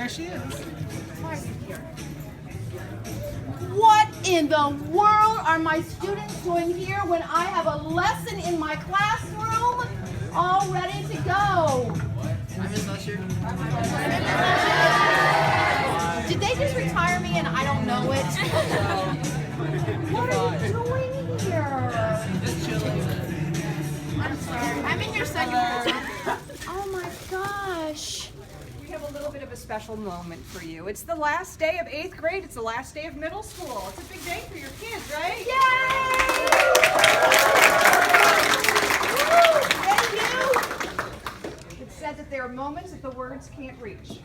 There she is. What in the world are my students doing here when I have a lesson in my classroom all ready to go? Hi, Miss Usher. Did they just retire me and I don't know it? What are you doing here? Just chilling. I'm sorry. I'm in your second. Oh my gosh. We have a little bit of a special moment for you. It's the last day of 8th grade. It's the last day of middle school. It's a big day for your kids, right? Yay! Thank you. It's said that there are moments that the words can't reach,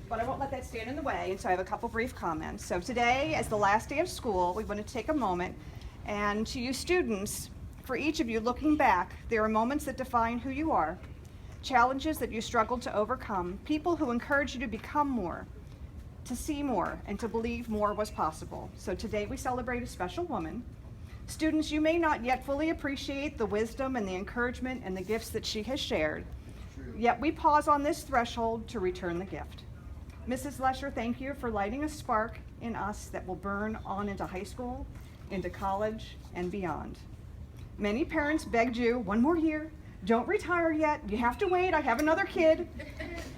but I won't let that stand in the way, and so I have a couple brief comments. So today, as the last day of school, we want to take a moment, and to you students, for each of you looking back, there are moments that define who you are, challenges that you struggled to overcome, people who encourage you to become more, to see more, and to believe more was possible. So today we celebrate a special woman. Students, you may not yet fully appreciate the wisdom and the encouragement and the gifts that she has shared, yet we pause on this threshold to return the gift. Mrs. Lesher, thank you for lighting a spark in us that will burn on into high school, into college, and beyond. Many parents begged you, one more year, don't retire yet, you have to wait, I have another kid.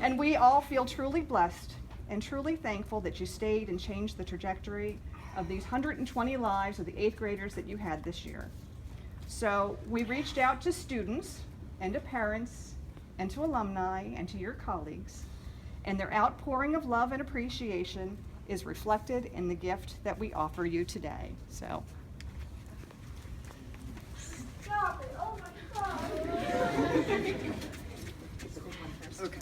And we all feel truly blessed and truly thankful that you stayed and changed the trajectory of these 120 lives of the 8th graders that you had this year. So we reached out to students and to parents and to alumni and to your colleagues, and their outpouring of love and appreciation is reflected in the gift that we offer you today. So. Stop it, oh my God. Okay.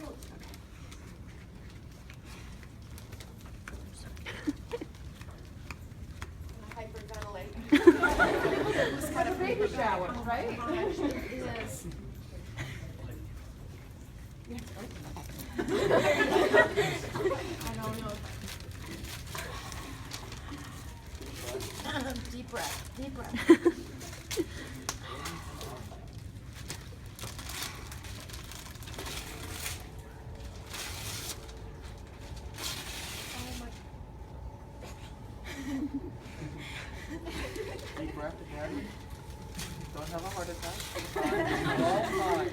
Hyperventilate. It's kind of baby shower, right? It is. I don't know. Deep breath, deep breath. Deep breath again. Don't have a heart attack. All fine.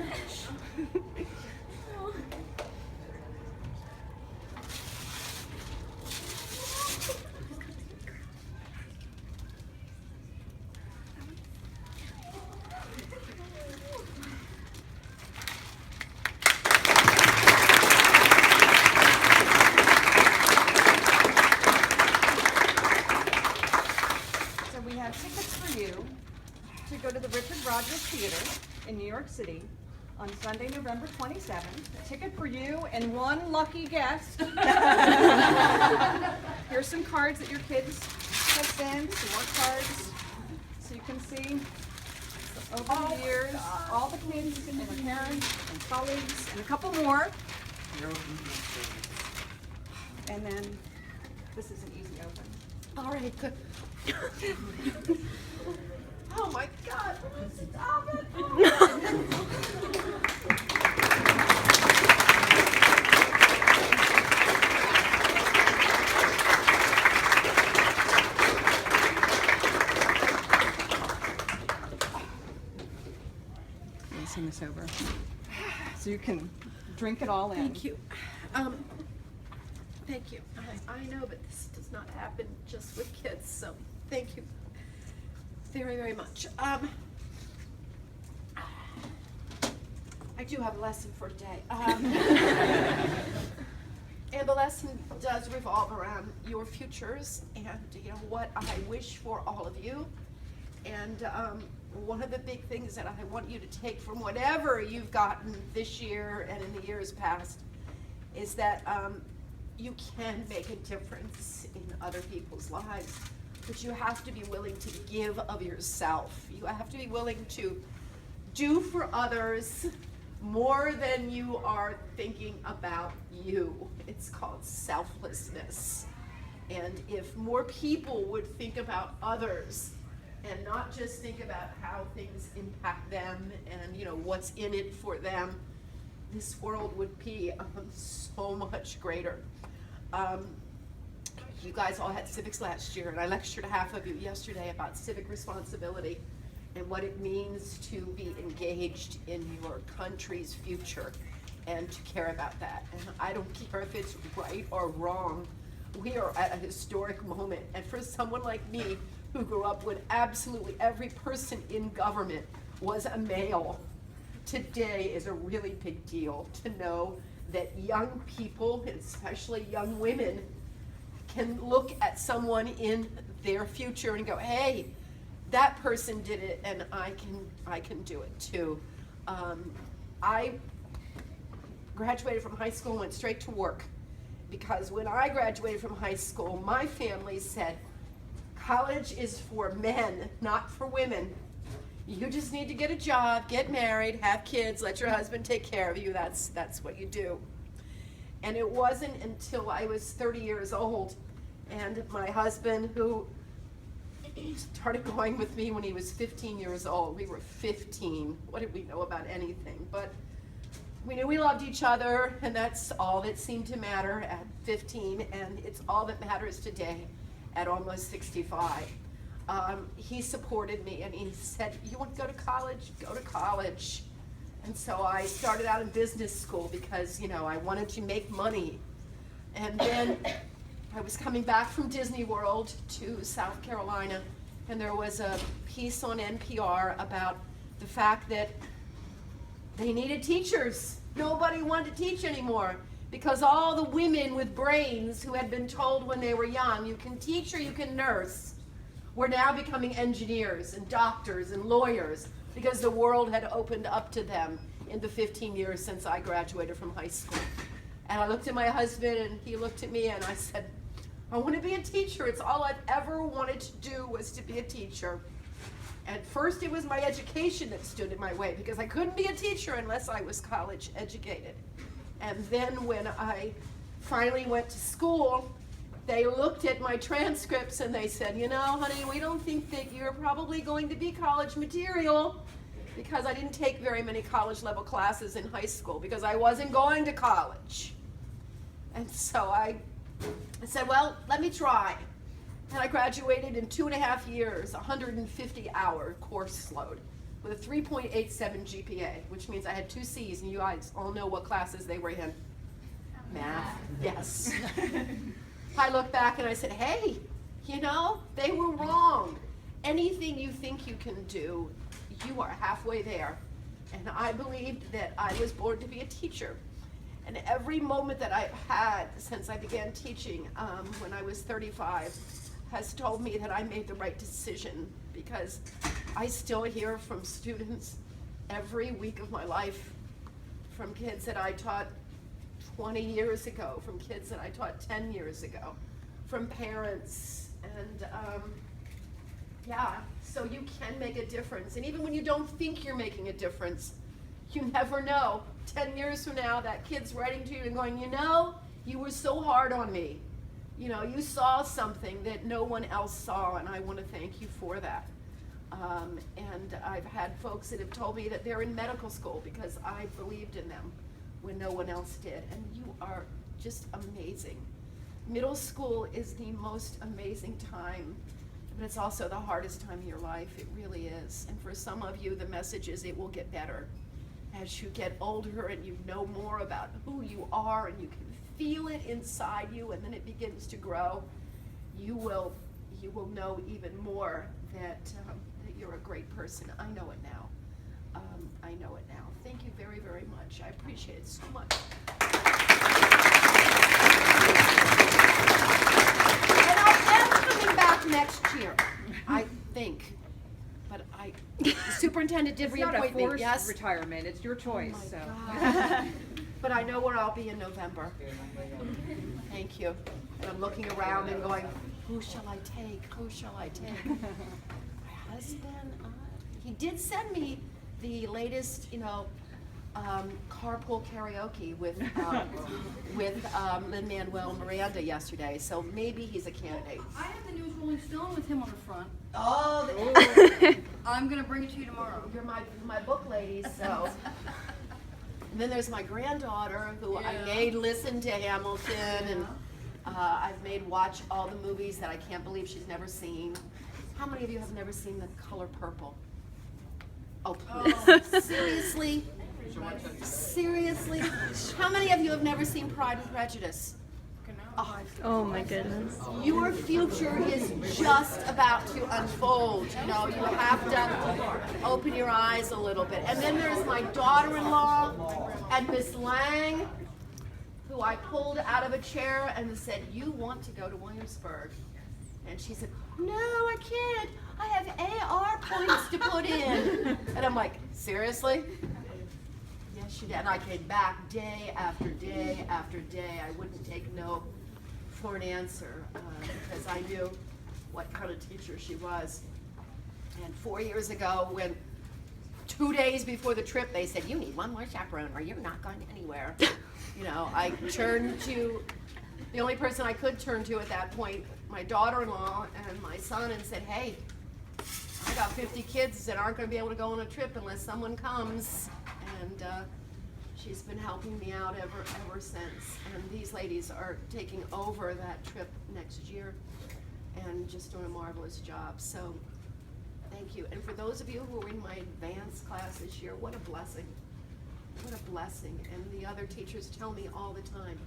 In New York City on Sunday, November 27th. A ticket for you and one lucky guest. Here's some cards that your kids have sent, some more cards, so you can see over the years, all the kids and their parents and colleagues, and a couple more. And then this is an easy open. All right, good. Oh my God! Stop it! Let me send this over so you can drink it all in. Thank you. Thank you. I know, but this does not happen just with kids, so thank you very, very much. I do have a lesson for today. And the lesson does revolve around your futures and, you know, what I wish for all of you. And one of the big things that I want you to take from whatever you've gotten this year and in the years past is that you can make a difference in other people's lives. But you have to be willing to give of yourself. You have to be willing to do for others more than you are thinking about you. It's called selflessness. And if more people would think about others and not just think about how things impact them and, you know, what's in it for them, this world would be so much greater. You guys all had civics last year, and I lectured half of you yesterday about civic responsibility and what it means to be engaged in your country's future and to care about that. And I don't care if it's right or wrong. We are at a historic moment, and for someone like me who grew up when absolutely every person in government was a male, today is a really big deal to know that young people, and especially young women, can look at someone in their future and go, hey, that person did it, and I can do it too. I graduated from high school and went straight to work, because when I graduated from high school, my family said, college is for men, not for women. You just need to get a job, get married, have kids, let your husband take care of you. That's what you do. And it wasn't until I was 30 years old and my husband, who started going with me when he was 15 years old. We were 15. What did we know about anything? But we knew we loved each other, and that's all that seemed to matter at 15, and it's all that matters today at almost 65. He supported me, and he said, you want to go to college? Go to college. And so I started out in business school because, you know, I wanted to make money. And then I was coming back from Disney World to South Carolina, and there was a piece on NPR about the fact that they needed teachers. Nobody wanted to teach anymore because all the women with brains who had been told when they were young, you can teach or you can nurse, were now becoming engineers and doctors and lawyers because the world had opened up to them in the 15 years since I graduated from high school. And I looked at my husband and he looked at me and I said, I want to be a teacher. It's all I've ever wanted to do was to be a teacher. At first it was my education that stood in my way because I couldn't be a teacher unless I was college educated. And then when I finally went to school, they looked at my transcripts and they said, you know, honey, we don't think that you're probably going to be college material, because I didn't take very many college level classes in high school because I wasn't going to college. And so I said, well, let me try. And I graduated in 2.5 years, 150-hour course load with a 3.87 GPA, which means I had 2 C's, and you guys all know what classes they were in. Math, yes. I look back and I said, hey, you know, they were wrong. Anything you think you can do, you are halfway there. And I believed that I was born to be a teacher. And every moment that I've had since I began teaching when I was 35 has told me that I made the right decision, because I still hear from students every week of my life, from kids that I taught 20 years ago, from kids that I taught 10 years ago, from parents, and yeah, so you can make a difference. And even when you don't think you're making a difference, you never know. 10 years from now, that kid's writing to you and going, you know, you were so hard on me. You know, you saw something that no one else saw, and I want to thank you for that. And I've had folks that have told me that they're in medical school because I believed in them when no one else did. And you are just amazing. Middle school is the most amazing time, but it's also the hardest time of your life. It really is. And for some of you, the message is it will get better. As you get older and you know more about who you are and you can feel it inside you, and then it begins to grow, you will know even more that you're a great person. I know it now. I know it now. Thank you very, very much. I appreciate it so much. And I am coming back next year, I think. But the superintendent did reappoint me. It's not a Yes. forced retirement. It's your choice. Oh So. my God. But I know where I'll be in November. Thank you. And I'm looking around and going, who shall I take? Who shall I take? My husband, he did send me the latest, carpool karaoke with Lin-Manuel Miranda yesterday. So maybe he's a candidate. I have the newest Rolling Stone with him on the front. Oh, I'm gonna bring it to you tomorrow. you're my book lady, so. And then there's my granddaughter, who I made listen to Hamilfan, and I've made watch all the movies that I can't believe she's never seen. How many of you have never seen The Color Purple? Oh, please. Seriously? Seriously? How many of you have never seen Pride and Prejudice? Oh my goodness. Your future is just about to unfold. You know, you have to open your eyes a little bit. And then there's my daughter-in-law and Miss Lang, who I pulled out of a chair and said, "You want to go to Williamsburg?" And she said, "No, I can't. I have AR points to put in." And I'm like, "Seriously?" Yes, she did. And I came back day after day after day. I wouldn't take no for an answer because I knew what kind of teacher she was. And 4 years ago, when 2 days before the trip, they said, "You need one more chaperone or you're not going anywhere." You know, I turned to the only person I could turn to at that point, my daughter-in-law and my son, and said, "Hey, I got 50 kids that aren't going to be able to go on a trip unless someone comes." And she's been helping me out ever since. And these ladies are taking over that trip next year and just doing a marvelous job. So thank you. And for those of you who are in my advanced class this year, what a blessing. What a blessing. And the other teachers tell me all the time,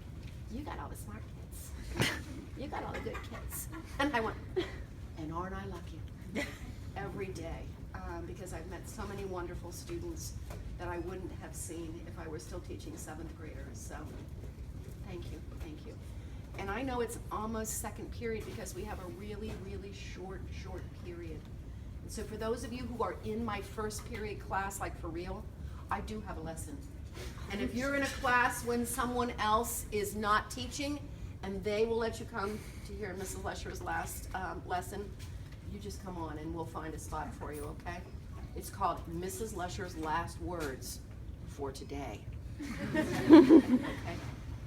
"You got all the smart kids. You got all the good kids." And I went, "And aren't I lucky?" Every day. Because I've met so many wonderful students that I wouldn't have seen if I were still teaching 7th graders. So thank you, thank you. And I know it's almost second period because we have a really, really short period. And so for those of you who are in my first period class, like for real, I do have a lesson. And if you're in a class when someone else is not teaching and they will let you come to hear Mrs. Lesher's last lesson, you just come on and we'll find a spot for you, okay? It's called Mrs. Lesher's Last Words for Today. Okay?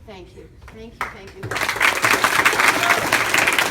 Thank you. Thank you. Thank you.